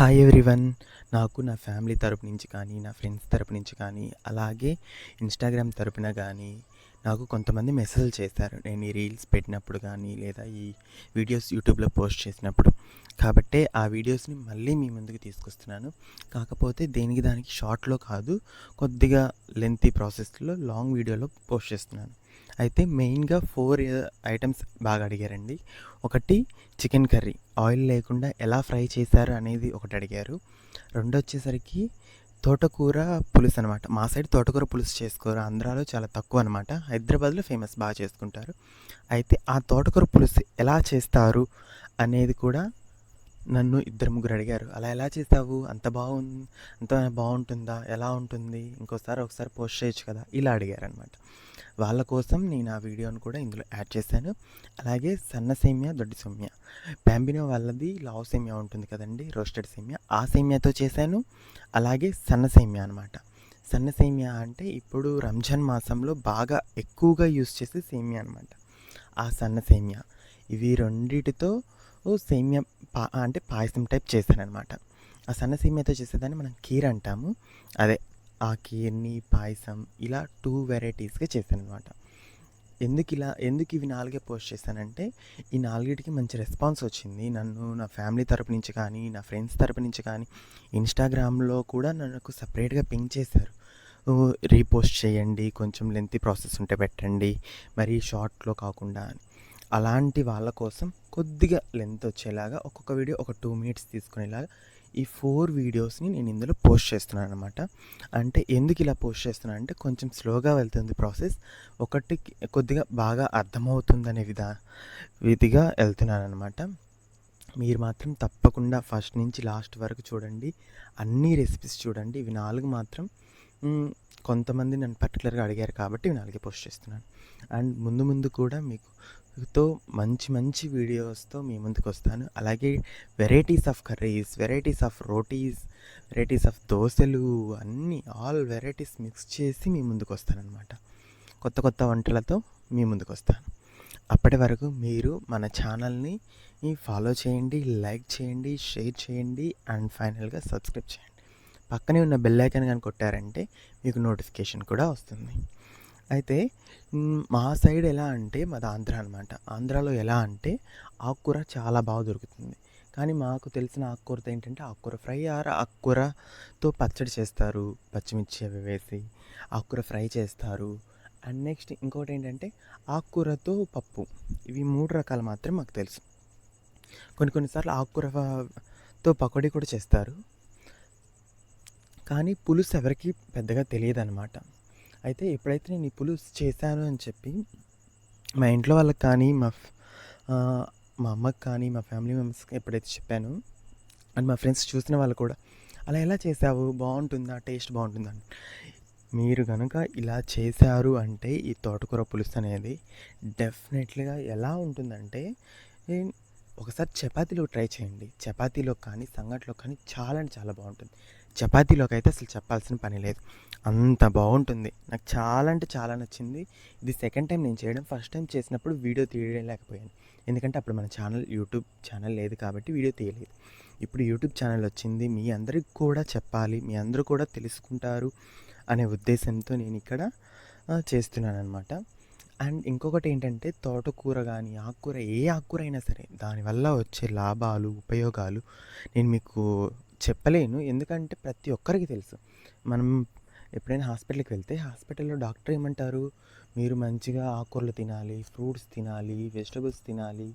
Hi everyone. నాకు నా family తరపు నుంచి కానీ, నా ఫ్రెండ్స్ తరపు నుంచి కానీ, అలాగే ఇన్‌స్టాగ్రామ్ తరపున గానీ, నాకు కొంతమంది మెసేజ్‌లు చేశారు. నేను ఈ రీల్స్ పెట్టినప్పుడు గానీ, లేదా ఈ వీడియోస్ యూట్యూబ్‌లో పోస్ట్ చేసినప్పుడు. కాబట్టే ఆ వీడియోస్‌ని మళ్ళీ మీ ముందుకు తీసుకొస్తున్నాను. కాకపోతే దేనికి దానికి షార్ట్‌లో కాదు, కొద్దిగా లెంతీ ప్రాసెస్‌లో లాంగ్ వీడియోలో పోస్ట్ చేస్తున్నాను. అయితే మెయిన్‌గా 4 ఐటెమ్స్ బాగా అడిగారండి. ఒకటి చికెన్ కర్రీ ఆయిల్ లేకుండా ఎలా ఫ్రై చేశారు అనేది ఒకటి అడిగారు. రెండొచ్చేసరికి తోటకూర పులుసు అనమాట. మా సైడ్ తోటకూర పులుసు చేసుకోరు. ఆంధ్రాలో చాలా తక్కువ అనమాట. హైదరాబాద్‌లో ఫేమస్ బాగా చేసుకుంటారు. అయితే ఆ తోటకూర పులుసు ఎలా చేస్తారు అనేది కూడా నన్ను ఇద్దరు ముగ్గురు అడిగారు. అలా ఎలా చేసావు? అంత బాగుంటుందా? ఎలా ఉంటుంది? ఒకసారి పోస్ట్ చేయొచ్చు కదా! ఇలా అడిగారనమాట. వాళ్ళ కోసం నేను ఆ వీడియోని కూడా ఇందులో యాడ్ చేశాను. అలాగే సన్న సేమియా, దొడ్డి సేమియా. బాంబినో వాళ్ళది లావు సేమియా ఉంటుంది కదండీ! రోస్టెడ్ సేమియా. ఆ సేమియాతో చేశాను. అలాగే సన్న సేమియా అనమాట. సన్న సేమియా అంటే ఇప్పుడు రంజాన్ మాసంలో బాగా ఎక్కువగా యూజ్ చేసే సేమియా అనమాట. ఆ సన్న సేమియా. ఇవి రెండిటితో సేమియా అంటే పాయసం టైప్ చేశాననమాట. ఆ సన్న సేమియాతో చేసేదాన్ని మనం కీర్ అంటాము. అదే ఆ కీర్ని, పాయసం ఇలా 2 వెరైటీస్‌గా చేశాననమాట. ఎందుకు ఇవి 4 పోస్ట్ చేశానంటే, ఈ 4టికి మంచి రెస్పాన్స్ వచ్చింది. నన్ను నా ఫ్యామిలీ తరపు నుంచి కానీ, నా ఫ్రెండ్స్ తరపు నుంచి కానీ, ఇన్‌స్టాగ్రామ్‌లో కూడా నాకు సెపరేట్‌గా పింగ్ చేశారు. రీపోస్ట్ చేయండి, కొంచెం లెంతీ ప్రాసెస్ ఉంటే పెట్టండి, మరీ షార్ట్‌లో కాకుండా అని. అలాంటి వాళ్ళ కోసం కొద్దిగా లెంత్ వచ్చేలాగా ఒక్కొక్క వీడియో ఒక 2 మినిట్స్ తీసుకునేలాగా ఈ 4 వీడియోస్‌ని నేను ఇందులో పోస్ట్ చేస్తున్నాను అనమాట. అంటే ఎందుకు ఇలా పోస్ట్ చేస్తున్నాను అంటే, కొంచెం స్లోగా వెళ్తుంది ప్రాసెస్. కొద్దిగా బాగా అర్థమవుతుందనే విధిగా వెళ్తున్నాననమాట. మీరు మాత్రం తప్పకుండా ఫస్ట్ నుంచి లాస్ట్ వరకు చూడండి. అన్ని రెసిపీస్ చూడండి. ఇవి 4 మాత్రం కొంతమంది నన్ను పర్టికులర్‌గా అడిగారు కాబట్టి ఇవి 4 పోస్ట్ చేస్తున్నాను. అండ్ ముందు కూడా మీతో మంచి వీడియోస్‌తో మీ ముందుకొస్తాను. అలాగే varieties of curries, varieties of rotis, varieties of దోసెలు అన్నీ ఆల్ వెరైటీస్ మిక్స్ చేసి మీ ముందుకొస్తాననమాట. కొత్త వంటలతో మీ ముందుకొస్తాను. అప్పటి వరకు మీరు మన ఛానల్ని ఫాలో చేయండి, లైక్ చేయండి, షేర్ చేయండి అండ్ ఫైనల్‌గా సబ్స్క్రైబ్ చేయండి. పక్కనే ఉన్న బెల్ ఐకాన్ గాని కొట్టారంటే మీకు నోటిఫికేషన్ కూడా వస్తుంది. అయితే మా సైడ్ ఎలా అంటే మాది ఆంధ్ర అనమాట. ఆంధ్రాలో ఎలా అంటే ఆకుకూర చాలా బాగా దొరుకుతుంది. కానీ మాకు తెలిసిన ఆకుకూరతో ఏంటంటే ఆకుకూర ఫ్రై ఆకుకూరతో పచ్చడి చేస్తారు. పచ్చిమిర్చి అవి వేసి ఆకుకూర ఫ్రై చేస్తారు. అండ్ నెక్స్ట్ ఇంకోటేంటంటే ఆకుకూరతో పప్పు. ఇవి 3 రకాలు మాత్రం మాకు తెలుసు. కొన్ని సార్లు ఆకుకూరతో పకోడీ కూడా చేస్తారు. కానీ పులుసు ఎవరికీ పెద్దగా తెలియదనమాట. అయితే ఎప్పుడైతే నేను ఈ పులుసు చేశాను అని చెప్పి మా ఇంట్లో వాళ్ళకి కానీ, మా అమ్మకి కానీ, మా ఫ్యామిలీ మెంబర్స్‌కి ఎప్పుడైతే చెప్పానో అండ్ మా ఫ్రెండ్స్ చూసిన వాళ్ళు కూడా, "అలా ఎలా చేశావు? బాగుంటుందా? టేస్ట్ బాగుంటుందా?" మీరు గనుక ఇలా చేశారు అంటే ఈ తోటకూర పులుసు అనేది డెఫినెట్లీగా ఎలా ఉంటుందంటే, ఒకసారి చపాతీలో ట్రై చేయండి. చపాతీలో కానీ, సంగట్లో కానీ చాలా అంటే చాలా బాగుంటుంది. చపాతీలోకి అయితే అసలు చెప్పాల్సిన పని లేదు. అంత బాగుంటుంది. నాకు చాలా అంటే చాలా నచ్చింది. ఇది సెకండ్ టైం నేను చేయడం. ఫస్ట్ టైం చేసినప్పుడు వీడియో తీయలేకపోయాను. ఎందుకంటే అప్పుడు మన యూట్యూబ్ ఛానల్ లేదు కాబట్టి వీడియో తీయలేదు. ఇప్పుడు యూట్యూబ్ ఛానల్ వచ్చింది. మీ అందరికి కూడా చెప్పాలి, మీ అందరూ కూడా తెలుసుకుంటారు అనే ఉద్దేశంతో నేను ఇక్కడ చేస్తున్నానన్నమాట. అండ్ ఇంకొకటి ఏంటంటే, తోటకూర కానీ, ఏ ఆకుకూర అయినా సరే దానివల్ల వచ్చే లాభాలు, ఉపయోగాలు నేను మీకు చెప్పలేను. ఎందుకంటే ప్రతి ఒక్కరికి తెలుసు. మనం ఎప్పుడైనా హాస్పిటల్‌కి వెళ్తే హాస్పిటల్‌లో డాక్టర్ ఏమంటారు, మీరు మంచిగా ఆకుకూరలు తినాలి, ఫ్రూట్స్ తినాలి, వెజిటబుల్స్ తినాలి.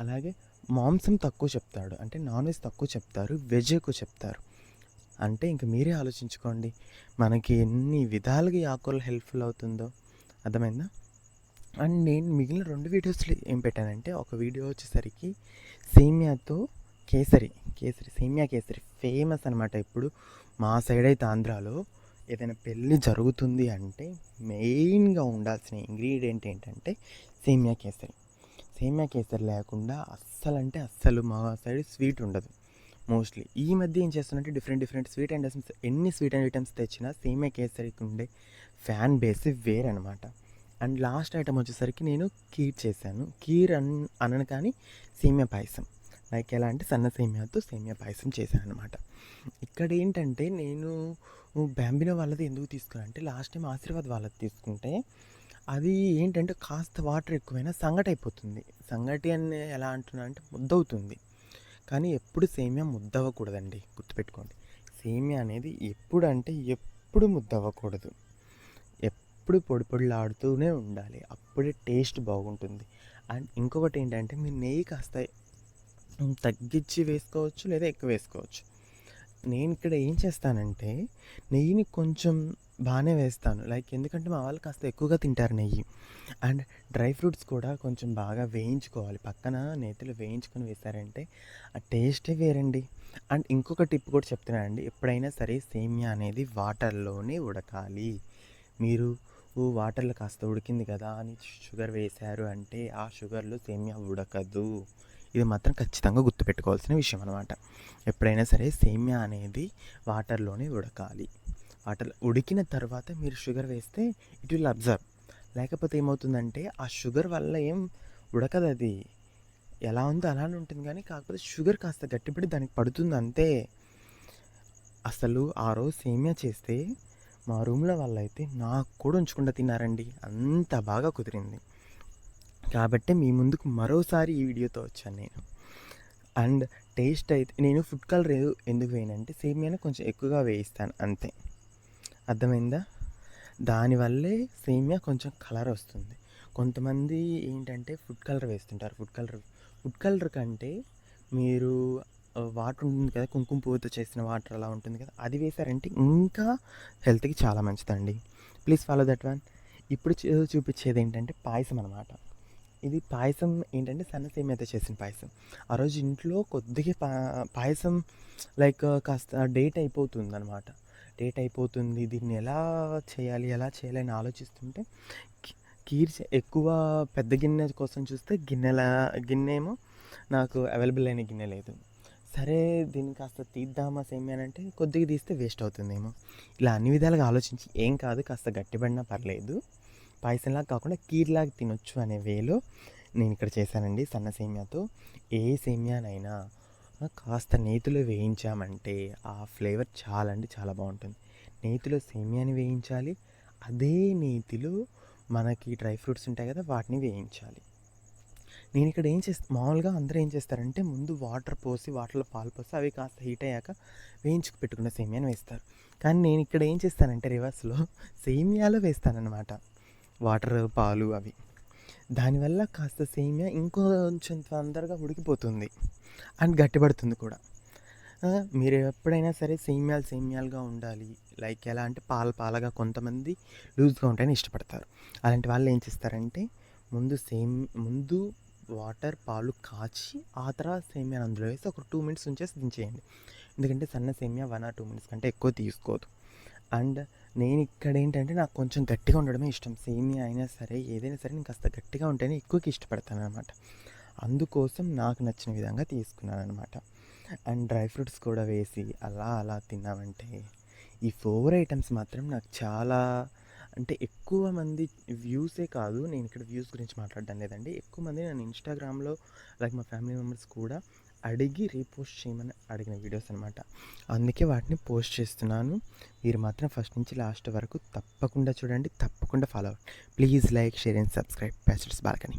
అలాగే మాంసం తక్కువ చెప్తాడు. అంటే నాన్ వెజ్ తక్కువ చెప్తారు, వెజ్ ఎక్కువ చెప్తారు. అంటే ఇంక మీరే ఆలోచించుకోండి. మనకి ఎన్ని విధాలుగా ఈ ఆకుకూరలు హెల్ప్‌ఫుల్ అవుతుందో. అర్థమైందా? అండ్ నేను మిగిలిన 2 వీడియోస్‌లో ఏం పెట్టానంటే, ఒక వీడియో వచ్చేసరికి సేమియాతో సేమియా కేసరి ఫేమస్ అనమాట. ఇప్పుడు మా సైడ్ అయితే ఆంధ్రాలో ఏదైనా పెళ్ళి జరుగుతుంది అంటే మెయిన్‌గా ఉండాల్సిన ఇంగ్రీడియంట్ ఏంటంటే సేమియా కేసరి. సేమియా కేసరి లేకుండా అస్సలు మా సైడ్ స్వీట్ ఉండదు మోస్ట్లీ. ఈ మధ్య ఏం చేస్తున్నంటే డిఫరెంట్ స్వీట్ ఐటమ్స్, ఎన్ని స్వీట్ ఐటమ్స్ తెచ్చినా సేమియా కేసరికి ఉండే ఫ్యాన్ బేస్ వేరనమాట. అండ్ లాస్ట్ ఐటమ్ వచ్చేసరికి నేను కీర్ చేశాను. కీర్ అనను కానీ సేమియా పాయసం. లైక్ ఎలా అంటే సన్న సేమియాతో సేమియా పాయసం చేశాను అనమాట. ఇక్కడ ఏంటంటే నేను బ్యాంబినో వాళ్ళది ఎందుకు తీసుకున్నాను అంటే లాస్ట్ టైం ఆశీర్వాద్ వాళ్ళది తీసుకుంటే అది ఏంటంటే కాస్త వాటర్ ఎక్కువైనా సంగటి అయిపోతుంది. సంగటి అని ఎలా అంటున్నా అంటే ముద్దవుతుంది. కానీ ఎప్పుడు సేమియా ముద్దవ్వకూడదండి, గుర్తుపెట్టుకోండి. సేమియా అనేది ఎప్పుడు అంటే ఎప్పుడు ముద్దవ్వకూడదు. ఎప్పుడు పొడి పొడిలాడుతూనే ఉండాలి. అప్పుడే టేస్ట్ బాగుంటుంది. అండ్ ఇంకొకటి ఏంటంటే మీరు నెయ్యి కాస్త తగ్గించి వేసుకోవచ్చు లేదా ఎక్కువ వేసుకోవచ్చు. నేను ఇక్కడ ఏం చేస్తానంటే నెయ్యిని కొంచెం బాగానే వేస్తాను. లైక్ ఎందుకంటే మా వాళ్ళు కాస్త ఎక్కువగా తింటారు నెయ్యి. అండ్ డ్రై ఫ్రూట్స్ కూడా కొంచెం బాగా వేయించుకోవాలి. పక్కన నేతిలో వేయించుకొని వేశారంటే ఆ టేస్టే వేరండి. అండ్ ఇంకొక టిప్ కూడా చెప్తున్నానండి. ఎప్పుడైనా సరే సేమియా అనేది వాటర్లోనే ఉడకాలి. మీరు వాటర్లో కాస్త ఉడికింది కదా అని షుగర్ వేశారు అంటే ఆ షుగర్లో సేమియా ఉడకదు. ఇది మాత్రం ఖచ్చితంగా గుర్తుపెట్టుకోవాల్సిన విషయం అనమాట. ఎప్పుడైనా సరే సేమియా అనేది వాటర్లోనే ఉడకాలి. వాటర్ ఉడికిన తర్వాత మీరు షుగర్ వేస్తే ఇట్ విల్ అబ్జర్వ్. లేకపోతే ఏమవుతుందంటే ఆ షుగర్ వల్ల ఏం ఉడకదు, అది ఎలా ఉందో అలానే ఉంటుంది. కానీ కాకపోతే షుగర్ కాస్త గట్టిపడి దానికి పడుతుంది అంతే. అసలు ఆ రోజు సేమియా చేస్తే మా రూమ్లో వాళ్ళైతే నాకు కూడా ఉంచకుండా తిన్నారండి, అంత బాగా కుదిరింది. కాబట్టి మీ ముందుకు మరోసారి ఈ వీడియోతో వచ్చాను నేను. అండ్ టేస్ట్ అయితే నేను ఫుడ్ కలర్ ఎందుకు వేయనంటే సేమియాని కొంచెం ఎక్కువగా వేయిస్తాను అంతే. అర్థమైందా? దానివల్లే సేమియా కొంచెం కలర్ వస్తుంది. కొంతమంది ఏంటంటే ఫుడ్ కలర్ వేస్తుంటారు. ఫుడ్ కలర్ కంటే మీరు వాటర్ ఉంటుంది కదా, కుంకుమ పువ్వుతో చేసిన వాటర్ అలా ఉంటుంది కదా, అది వేశారంటే ఇంకా హెల్త్కి చాలా మంచిదండి. Please follow that one. ఇప్పుడు చూపించేది ఏంటంటే పాయసం అనమాట. ఇది పాయసం ఏంటంటే సన్న సేమియాతో చేసిన పాయసం. ఆ రోజు ఇంట్లో కొద్దిగా పాయసం లైక్ కాస్త డేట్ అయిపోతుంది అనమాట. దీన్ని ఎలా చేయాలి అని ఆలోచిస్తుంటే కీర్ ఎక్కువ పెద్ద గిన్నె కోసం చూస్తే గిన్నె ఏమో నాకు అవైలబుల్ అయిన గిన్నె లేదు. సరే దీన్ని కాస్త తీద్దామా సేమియా అంటే కొద్దిగా తీస్తే వేస్ట్ అవుతుందేమో. ఇలా అన్ని విధాలుగా ఆలోచించి ఏం కాదు, కాస్త గట్టిపడినా పర్లేదు, పాయసంలాగా కాకుండా కీర్లాగా తినొచ్చు అనే వేలో నేను ఇక్కడ చేశానండి సన్న సేమియాతో. ఏ సేమియానైనా కాస్త నేతిలో వేయించామంటే ఆ ఫ్లేవర్ చాలా అంటే చాలా బాగుంటుంది. నేతిలో సేమియాని వేయించాలి, అదే నేతిలో మనకి డ్రై ఫ్రూట్స్ ఉంటాయి కదా వాటిని వేయించాలి. నేను ఇక్కడ మామూలుగా అందరూ ఏం చేస్తారంటే ముందు వాటర్లో పాలు పోసి అవి కాస్త హీట్ అయ్యాక వేయించుకు పెట్టుకున్న సేమియాని వేస్తారు. కానీ నేను ఇక్కడ ఏం చేస్తానంటే రివర్స్లో సేమియాలో వేస్తానన్నమాట వాటర్, పాలు అవి. దానివల్ల కాస్త సేమియా ఇంకొంచెం తొందరగా ఉడికిపోతుంది అండ్ గట్టిపడుతుంది కూడా. మీరు ఎప్పుడైనా సరే సేమియాలుగా ఉండాలి, లైక్ ఎలా అంటే పాలగా, కొంతమంది లూజ్గా ఉంటాయని ఇష్టపడతారు. అలాంటి వాళ్ళు ఏం చేస్తారంటే ముందు వాటర్, పాలు కాచి ఆ తర్వాత సేమియాని అందులో వేసి ఒక 2 minutes ఉంచేసి దించేయండి. ఎందుకంటే సన్న సేమియా 1 or 2 minutes కంటే ఎక్కువ తీసుకోదు. అండ్ నేను ఇక్కడ ఏంటంటే నాకు కొంచెం గట్టిగా ఉండడమే ఇష్టం. సేమియా అయినా సరే ఏదైనా సరే నేను కాస్త గట్టిగా ఉంటేనే ఎక్కువకి ఇష్టపడతాను అనమాట. అందుకోసం నాకు నచ్చిన విధంగా తీసుకున్నాను అనమాట. అండ్ డ్రై ఫ్రూట్స్ కూడా వేసి అలా తిన్నామంటే ఈ 4 items మాత్రం నాకు చాలా అంటే ఎక్కువ మంది వ్యూసే కాదు, నేను ఇక్కడ వ్యూస్ గురించి మాట్లాడడం లేదండి, ఎక్కువ మంది నన్ను ఇన్స్టాగ్రామ్లో లైక్ మా ఫ్యామిలీ మెంబర్స్ కూడా అడిగి రీపోస్ట్ చేయమని అడిగిన వీడియోస్ అనమాట. అందుకే వాటిని పోస్ట్ చేస్తున్నాను. మీరు మాత్రం ఫస్ట్ నుంచి లాస్ట్ వరకు తప్పకుండా చూడండి, తప్పకుండా ఫాలో అవ్వండి. Please like, share and subscribe bachelors balcony.